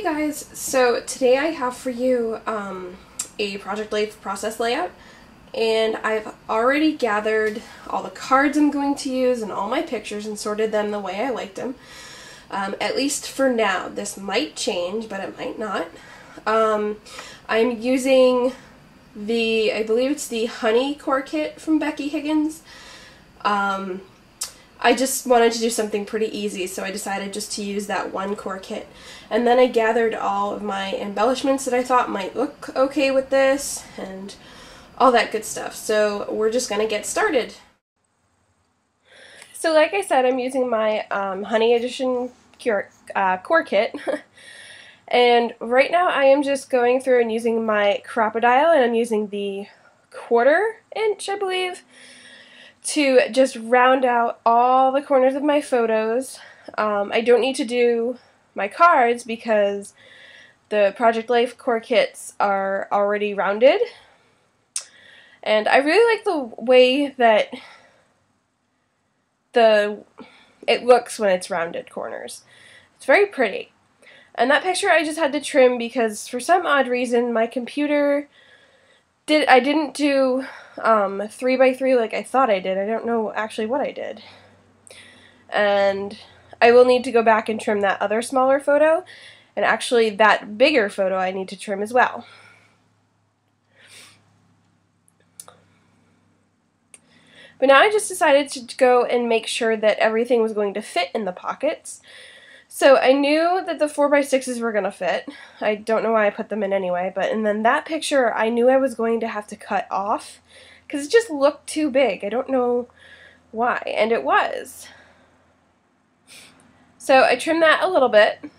Hey guys, so today I have for you a Project Life process layout, and I've already gathered all the cards I'm going to use and all my pictures and sorted them the way I liked them. At least for now. This might change, but it might not. I'm using I believe it's the Honey Core Kit from Becky Higgins. I just wanted to do something pretty easy, so I decided just to use that one core kit. And then I gathered all of my embellishments that I thought might look okay with this, and all that good stuff. So we're just going to get started. So like I said, I'm using my Honey Edition core kit. And right now I am just going through and using my Crop-A-Dile, and I'm using the 1/4 inch, I believe, to just round out all the corners of my photos. I don't need to do my cards because the Project Life core kits are already rounded. And I really like the way that it looks when it's rounded corners. It's very pretty. And that picture I just had to trim because for some odd reason my computer I didn't do 3x3 like I thought I did. I don't know actually what I did. And I will need to go back and trim that other smaller photo, and actually that bigger photo I need to trim as well. But now I just decided to go and make sure that everything was going to fit in the pockets. So I knew that the 4x6s were going to fit. I don't know why I put them in anyway, and then that picture I knew I was going to have to cut off because it just looked too big. I don't know why, and it was. So I trimmed that a little bit. And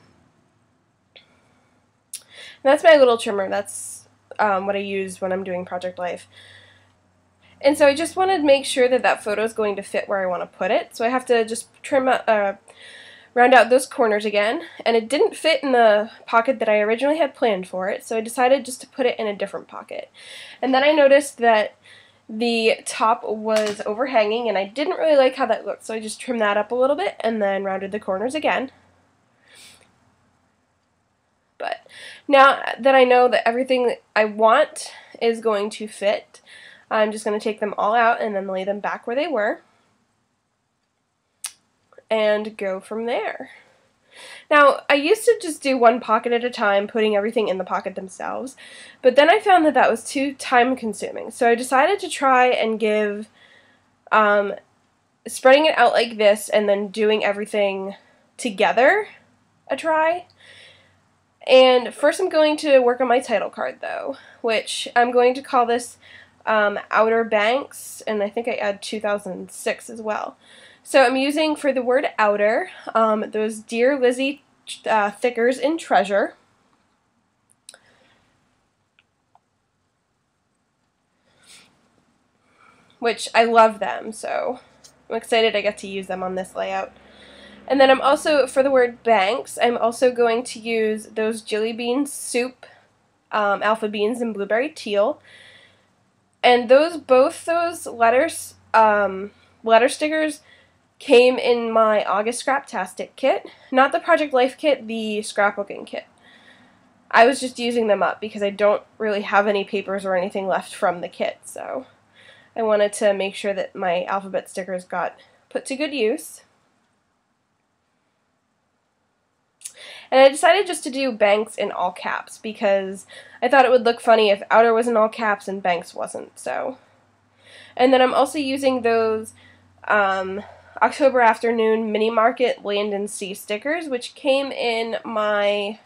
that's my little trimmer. That's what I use when I'm doing Project Life. And so I just wanted to make sure that that photo is going to fit where I want to put it. So I have to just round out those corners again, and it didn't fit in the pocket that I originally had planned for it, so I decided just to put it in a different pocket. And then I noticed that the top was overhanging, and I didn't really like how that looked, so I just trimmed that up a little bit and then rounded the corners again. But now that I know that everything I want is going to fit, I'm just going to take them all out and then lay them back where they were and go from there. Now, I used to just do one pocket at a time, putting everything in the pocket themselves, but then I found that that was too time consuming, so I decided to try and give spreading it out like this and then doing everything together a try. And first I'm going to work on my title card though, which I'm going to call this Outer Banks, and I think I add 2006 as well. So I'm using, for the word outer, those Dear Lizzie thickers in Treasure. Which I love them, so I'm excited I get to use them on this layout. And then I'm also, for the word banks, I'm also going to use those Jelly Bean Soup Alpha Beans in Blueberry Teal. And both those letter stickers came in my August Scraptastic kit, not the Project Life kit, the scrapbooking kit. I was just using them up because I don't really have any papers or anything left from the kit, so I wanted to make sure that my alphabet stickers got put to good use. And I decided just to do Banks in all caps because I thought it would look funny if outer was in all caps and Banks wasn't, so. And then I'm also using those October Afternoon Mini Market Land and Sea stickers, which came in my,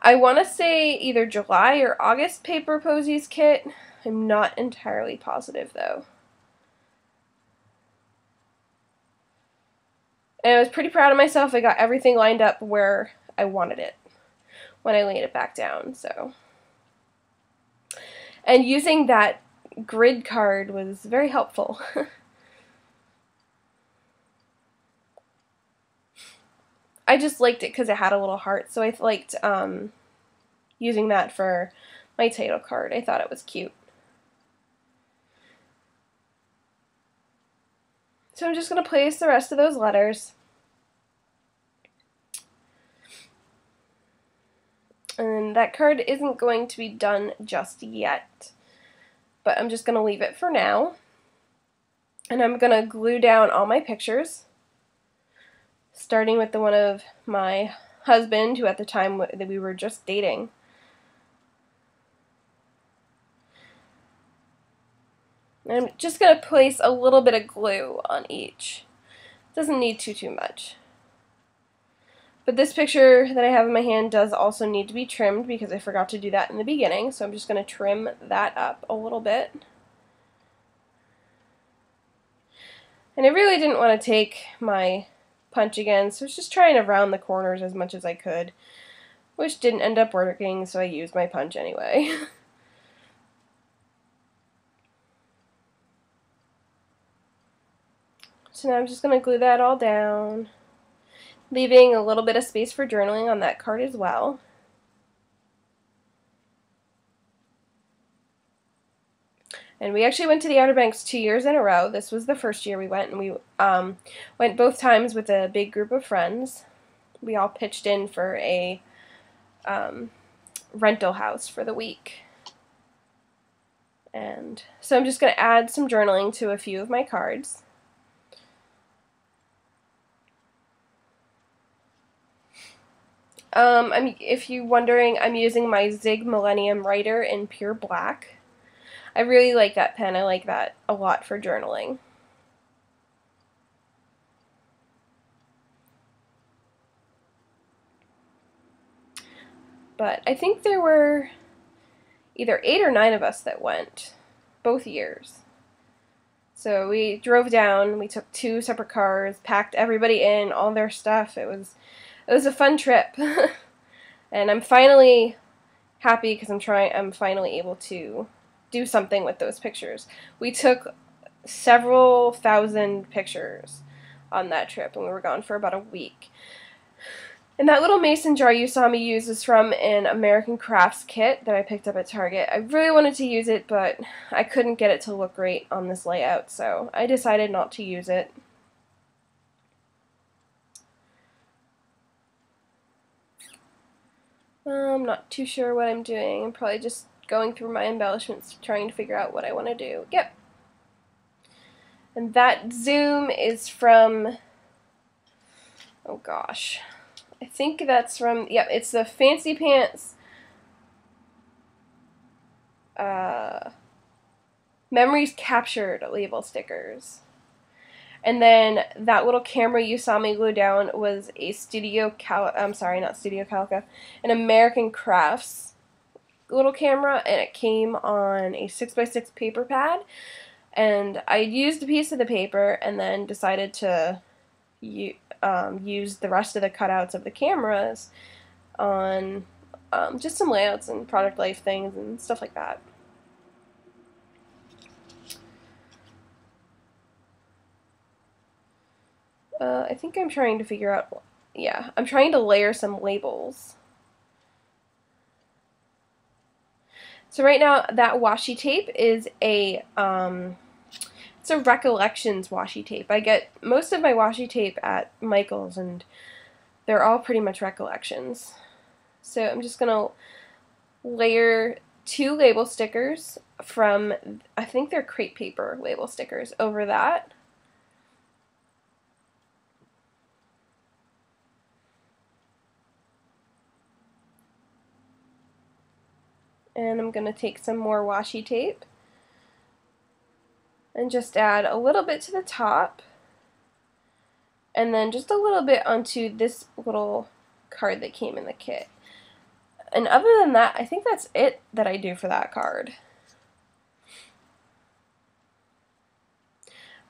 I want to say either July or August Paper Posies kit. I'm not entirely positive though. And I was pretty proud of myself. I got everything lined up where I wanted it when I laid it back down, so. And using that grid card was very helpful. I just liked it because it had a little heart, so I liked using that for my title card. I thought it was cute. So I'm just going to place the rest of those letters. And that card isn't going to be done just yet, but I'm just going to leave it for now. And I'm going to glue down all my pictures, starting with the one of my husband, who at the time that we were just dating. And I'm just going to place a little bit of glue on each. Doesn't need too much. But this picture that I have in my hand does also need to be trimmed because I forgot to do that in the beginning, so I'm just going to trim that up a little bit. And I really didn't want to take my punch again, so I was just trying to round the corners as much as I could, which didn't end up working, so I used my punch anyway. So now I'm just going to glue that all down, leaving a little bit of space for journaling on that card as well. And we actually went to the Outer Banks 2 years in a row. This was the first year we went, and we went both times with a big group of friends. We all pitched in for a rental house for the week. And so I'm just going to add some journaling to a few of my cards. If you're wondering, I'm using my Zig Millennium Writer in pure black. I really like that pen. I like that a lot for journaling. But I think there were either 8 or 9 of us that went, both years. So we drove down, we took 2 separate cars, packed everybody in, all their stuff. It was a fun trip. And I'm finally happy because I'm finally able to do something with those pictures. We took several thousand pictures on that trip, and we were gone for about a week. And that little mason jar you saw me use is from an American Crafts kit that I picked up at Target. I really wanted to use it, but I couldn't get it to look great on this layout, so I decided not to use it. I'm not too sure what I'm doing. I'm probably just going through my embellishments, trying to figure out what I want to do. Yep. And that zoom is from, oh gosh, I think that's from, yep, it's the Fancy Pants Memories Captured label stickers. And then that little camera you saw me glue down was a an American Crafts little camera, and it came on a 6x6 paper pad. And I used a piece of the paper and then decided to use the rest of the cutouts of the cameras on just some layouts and product life things and stuff like that. I think I'm trying to figure out, yeah, I'm trying to layer some labels. So right now, that washi tape is it's a Recollections washi tape. I get most of my washi tape at Michael's, and they're all pretty much Recollections. So I'm just going to layer 2 label stickers from, I think they're crepe paper label stickers, over that. And I'm going to take some more washi tape and just add a little bit to the top, and then just a little bit onto this little card that came in the kit. And other than that, I think that's it that I do for that card.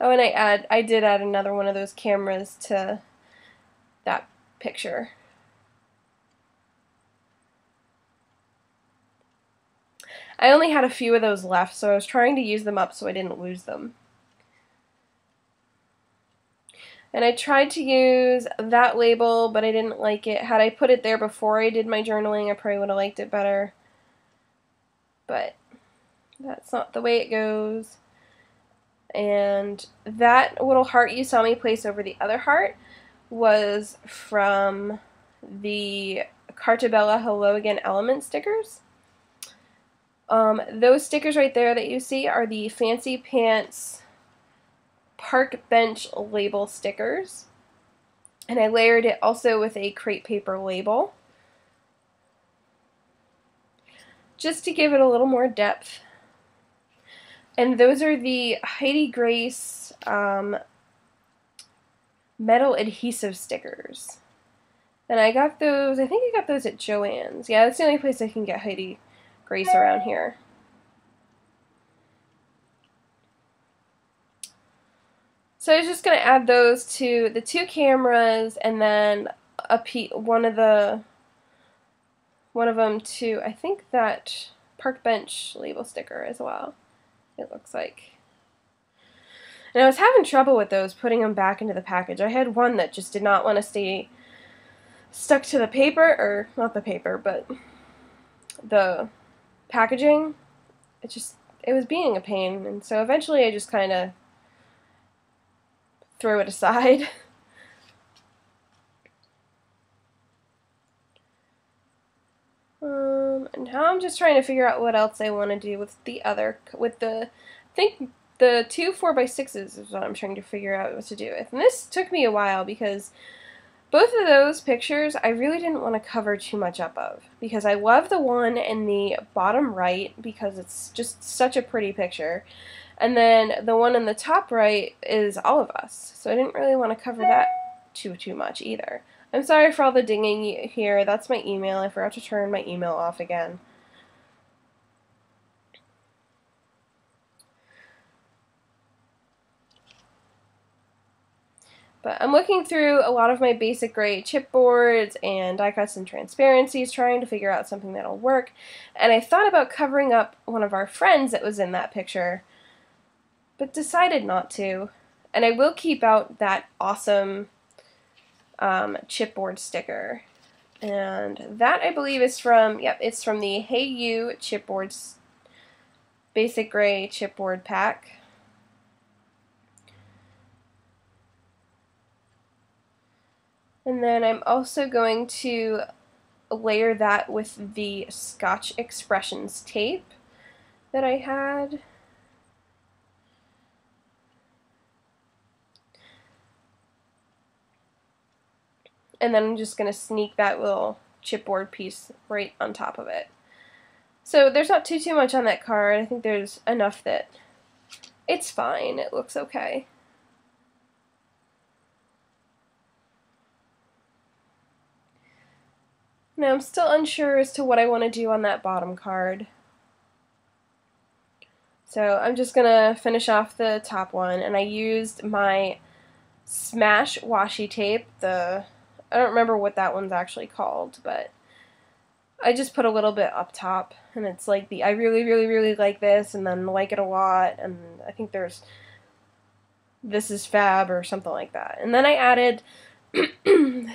Oh, and I did add another one of those cameras to that picture. I only had a few of those left, so I was trying to use them up so I didn't lose them. And I tried to use that label, but I didn't like it. Had I put it there before I did my journaling, I probably would have liked it better. But that's not the way it goes. And that little heart you saw me place over the other heart was from the Cartabella Hello Again Element stickers. Those stickers right there that you see are the Fancy Pants Park Bench label stickers. And I layered it also with a crepe paper label, just to give it a little more depth. And those are the Heidi Grace metal adhesive stickers. And I got those, I think I got those at Joann's. Yeah, that's the only place I can get Heidi Grace around here. So I was just going to add those to the two cameras, and then one of them to, I think, that Park Bench label sticker as well, it looks like. And I was having trouble with those, putting them back into the package. I had one that just did not want to stay stuck to the paper, or not the paper, but the packaging. It was being a pain, and so eventually I just kind of throw it aside. And now I'm just trying to figure out what else I want to do with I think the two 4x6s is what I'm trying to figure out what to do with. And this took me a while because both of those pictures I really didn't want to cover too much up of, because I love the one in the bottom right because it's just such a pretty picture. And then the one in the top right is all of us, so I didn't really want to cover that too much either. I'm sorry for all the dinging here. That's my email. I forgot to turn my email off again. But I'm looking through a lot of my basic gray chipboards and die cuts and transparencies, trying to figure out something that'll work. And I thought about covering up one of our friends that was in that picture, but decided not to. And I will keep out that awesome chipboard sticker. And that, I believe, is from, yep, it's from the Hey You Chipboards Basic Gray Chipboard Pack. And then I'm also going to layer that with the Scotch Expressions tape that I had. And then I'm just going to sneak that little chipboard piece right on top of it. So there's not too much on that card. I think there's enough that it's fine. It looks okay. Now I'm still unsure as to what I want to do on that bottom card. So I'm just going to finish off the top one, and I used my Smash washi tape, I don't remember what that one's actually called, but I just put a little bit up top, and it's like the I really like this, and then like it a lot, and I think there's This Is Fab or something like that. And then I added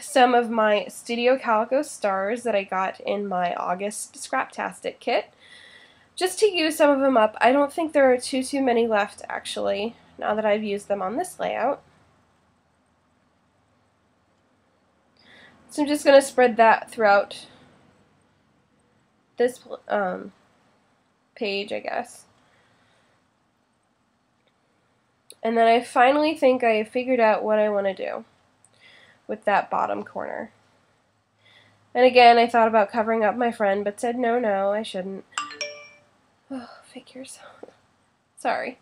some of my Studio Calico stars that I got in my August Scraptastic kit, just to use some of them up. I don't think there are too many left, actually, now that I've used them on this layout. So I'm just going to spread that throughout this page, I guess. And then I finally think I figured out what I want to do with that bottom corner. And again, I thought about covering up my friend, but said no, I shouldn't. Oh, figures. Sorry.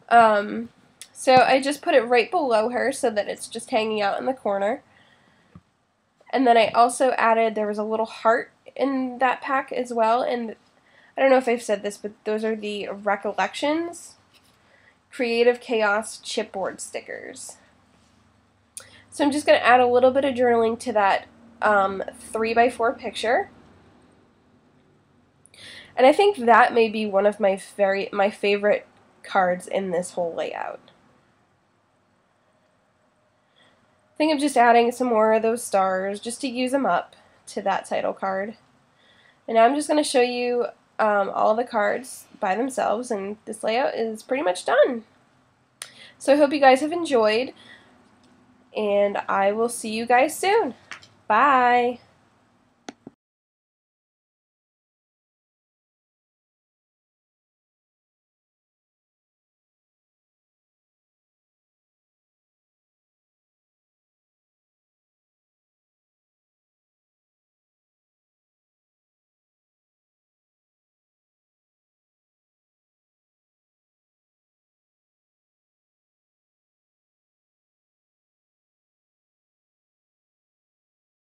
So I just put it right below her so that it's just hanging out in the corner. And then I also added, there was a little heart in that pack as well, and I don't know if I've said this, but those are the Recollections Creative Chaos chipboard stickers. So I'm just going to add a little bit of journaling to that 3x4 picture. And I think that may be one of my favorite cards in this whole layout. I think I'm just adding some more of those stars just to use them up to that title card. And now I'm just going to show you all the cards by themselves, and this layout is pretty much done. So I hope you guys have enjoyed, and I will see you guys soon. Bye!